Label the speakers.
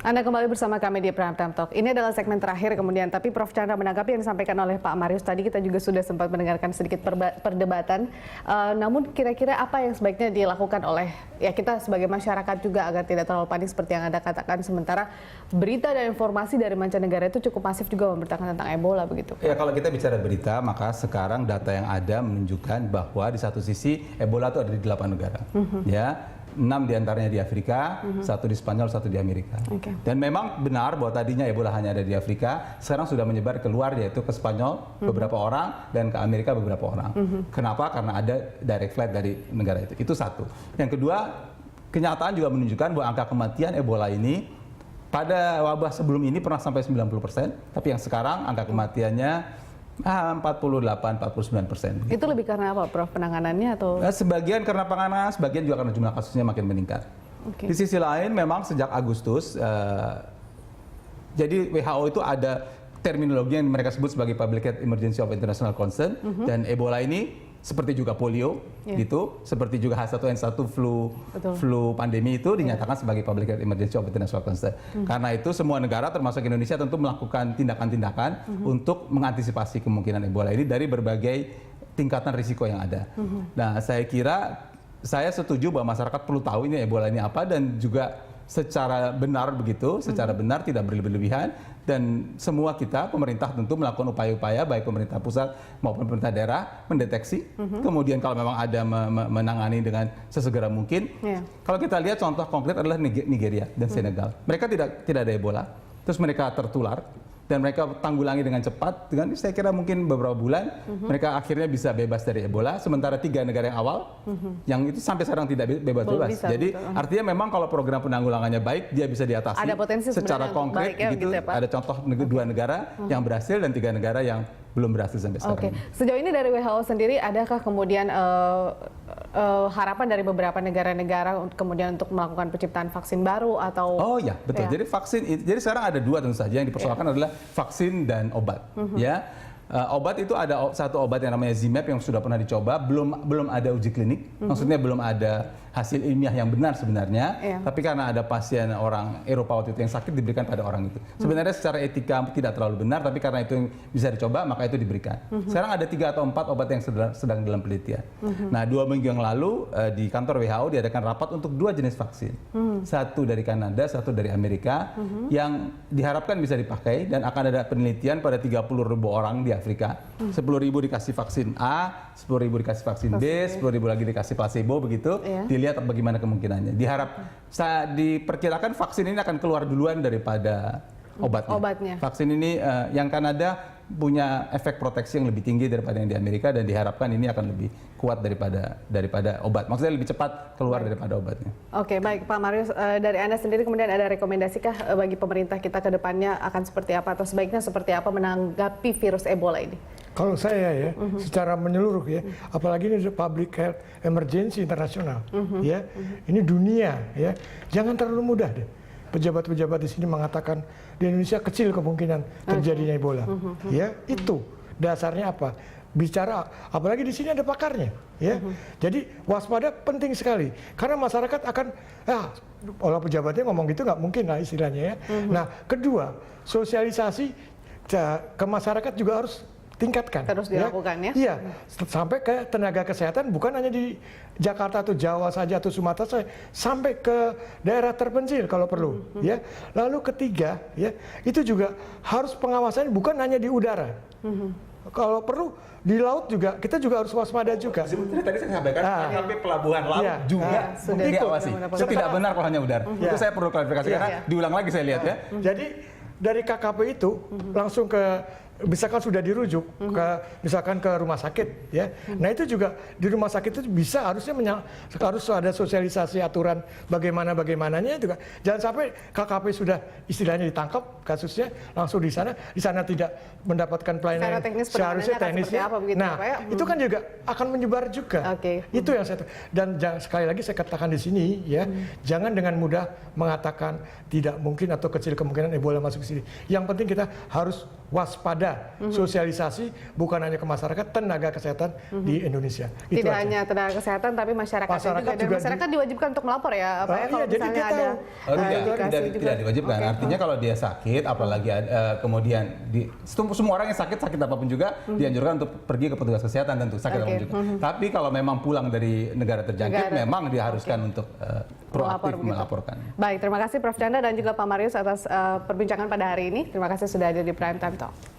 Speaker 1: Anda kembali bersama kami di Prime Time Talk. Ini adalah segmen terakhir kemudian, tapi Prof. Chandra menanggapi yang disampaikan oleh Pak Marius tadi, kita juga sudah sempat mendengarkan sedikit perdebatan. Namun kira-kira apa yang sebaiknya dilakukan oleh kita sebagai masyarakat juga agar tidak terlalu panik seperti yang Anda katakan, sementara berita dan informasi dari mancanegara itu cukup masif juga memberitakan tentang Ebola begitu.
Speaker 2: Ya, kalau kita bicara berita, maka sekarang data yang ada menunjukkan bahwa di satu sisi Ebola itu ada di 8 negara. Ya. 6 diantaranya di Afrika, 1 di Spanyol, 1 di Amerika. Dan memang benar bahwa tadinya Ebola hanya ada di Afrika, sekarang sudah menyebar keluar, yaitu ke Spanyol beberapa orang dan ke Amerika beberapa orang. Kenapa? Karena ada direct flight dari negara itu. Itu satu. Yang kedua, kenyataan juga menunjukkan bahwa angka kematian Ebola ini pada wabah sebelum ini pernah sampai 90%, tapi yang sekarang angka kematiannya 48-49%.
Speaker 1: Itu lebih karena apa, Prof? Penanganannya atau?
Speaker 2: Sebagian karena penanganan, sebagian juga karena jumlah kasusnya makin meningkat. Di sisi lain, memang sejak Agustus, jadi WHO itu ada terminologi yang mereka sebut sebagai Public Health Emergency of International Concern, dan Ebola ini seperti juga polio, gitu, seperti juga H1N1 flu pandemi itu dinyatakan sebagai Public Health Emergency of International Concern. Karena itu semua negara termasuk Indonesia tentu melakukan tindakan-tindakan untuk mengantisipasi kemungkinan Ebola ini dari berbagai tingkatan risiko yang ada. Nah, saya kira saya setuju bahwa masyarakat perlu tahu ini Ebola ini apa, dan juga secara benar begitu, secara benar tidak berlebihan, dan semua kita, pemerintah tentu melakukan upaya-upaya, baik pemerintah pusat maupun pemerintah daerah, mendeteksi, kemudian kalau memang ada menangani dengan sesegera mungkin. Kalau kita lihat contoh konkret adalah Nigeria dan Senegal. Mereka tidak ada Ebola, terus mereka tertular, dan mereka tanggulangi dengan cepat, dengan saya kira mungkin beberapa bulan, mereka akhirnya bisa bebas dari Ebola, sementara 3 negara yang awal, yang itu sampai sekarang tidak bebas-bebas. Jadi artinya memang kalau program penanggulangannya baik, dia bisa diatasi
Speaker 1: ada potensi
Speaker 2: secara konkret, gitu ya, ada contoh 2 negara yang berhasil dan 3 negara yang belum berhasil sampai sekarang.
Speaker 1: Sejauh ini dari WHO sendiri, adakah kemudian harapan dari beberapa negara-negara kemudian untuk melakukan penciptaan vaksin baru atau?
Speaker 2: Oh ya, betul. Jadi vaksin, jadi sekarang ada 2 tentu saja yang dipersoalkan adalah vaksin dan obat. Ya, obat itu ada satu obat yang namanya Zimab yang sudah pernah dicoba, belum ada uji klinik, maksudnya belum ada hasil ilmiah yang benar sebenarnya, tapi karena ada pasien orang Eropa waktu itu yang sakit, diberikan pada orang itu. Sebenarnya secara etika tidak terlalu benar, tapi karena itu yang bisa dicoba, maka itu diberikan. Sekarang ada 3 atau 4 obat yang sedang dalam penelitian. Nah, 2 minggu yang lalu di kantor WHO diadakan rapat untuk 2 jenis vaksin. Satu dari Kanada, satu dari Amerika, yang diharapkan bisa dipakai, dan akan ada penelitian pada 30.000 orang di Afrika. 10.000 dikasih vaksin A, 10.000 dikasih vaksin B, 10.000 lagi dikasih placebo, begitu. Dilihat bagaimana kemungkinannya. Diperkirakan vaksin ini akan keluar duluan daripada obatnya. Vaksin ini yang Kanada punya efek proteksi yang lebih tinggi daripada yang di Amerika, dan diharapkan ini akan lebih kuat daripada obat. Maksudnya lebih cepat keluar daripada obatnya. Oke,
Speaker 1: baik Pak Marius, dari Anda sendiri kemudian ada rekomendasi-kah bagi pemerintah kita ke depannya akan seperti apa, atau sebaiknya seperti apa menanggapi virus Ebola ini?
Speaker 3: Kalau saya secara menyeluruh apalagi ini public health emergency internasional, ini dunia, jangan terlalu mudah deh. Pejabat-pejabat di sini mengatakan di Indonesia kecil kemungkinan terjadinya Ebola, itu dasarnya apa? Bicara, apalagi di sini ada pakarnya, Jadi waspada penting sekali, karena masyarakat akan, olah pejabatnya ngomong gitu nggak mungkin lah istilahnya, Nah, kedua, sosialisasi ke masyarakat juga harus tingkatkan.
Speaker 1: Terus dilakukan
Speaker 3: Iya, sampai ke tenaga kesehatan, bukan hanya di Jakarta atau Jawa saja atau Sumatera saja, sampai ke daerah terpencil kalau perlu. Lalu ketiga, itu juga harus pengawasan bukan hanya di udara. Kalau perlu di laut juga, kita juga harus waspada juga.
Speaker 2: Sebenarnya tadi saya sampaikan sampai pelabuhan laut juga diawasi. Itu tidak benar kalau hanya udara. Itu saya perlu klarifikasi karena diulang lagi saya lihat
Speaker 3: Jadi dari KKP itu langsung ke, misalkan sudah dirujuk ke misalkan ke rumah sakit, Nah, itu juga di rumah sakit itu bisa harus ada sosialisasi aturan bagaimananya juga. Jangan sampai KKP sudah istilahnya ditangkap kasusnya langsung di sana tidak mendapatkan pelayanan seharusnya teknisnya. Itu kan juga akan menyebar juga. Itu yang saya, dan sekali lagi saya katakan di sini, jangan dengan mudah mengatakan tidak mungkin atau kecil kemungkinan Ebola masuk ke sini. Yang penting kita harus waspada ada sosialisasi bukan hanya ke masyarakat, tenaga kesehatan di Indonesia. Itu
Speaker 1: Tidak
Speaker 3: aja.
Speaker 1: hanya tenaga kesehatan tapi masyarakat juga. Dan masyarakat diwajibkan untuk melapor ya, Pak ya, kalau
Speaker 3: jadi
Speaker 1: misalnya
Speaker 3: dia
Speaker 1: ada
Speaker 2: tidak diwajibkan.
Speaker 1: Oke.
Speaker 2: Artinya kalau dia sakit, apalagi kemudian semua orang yang sakit apapun juga dianjurkan untuk pergi ke petugas kesehatan tentu sakit apapun juga. Tapi kalau memang pulang dari negara terjangkit, memang diharuskan untuk proaktif melaporkan.
Speaker 1: Baik, terima kasih Prof. Chandra dan juga Pak Marius atas perbincangan pada hari ini. Terima kasih sudah hadir di Prime Time Talk.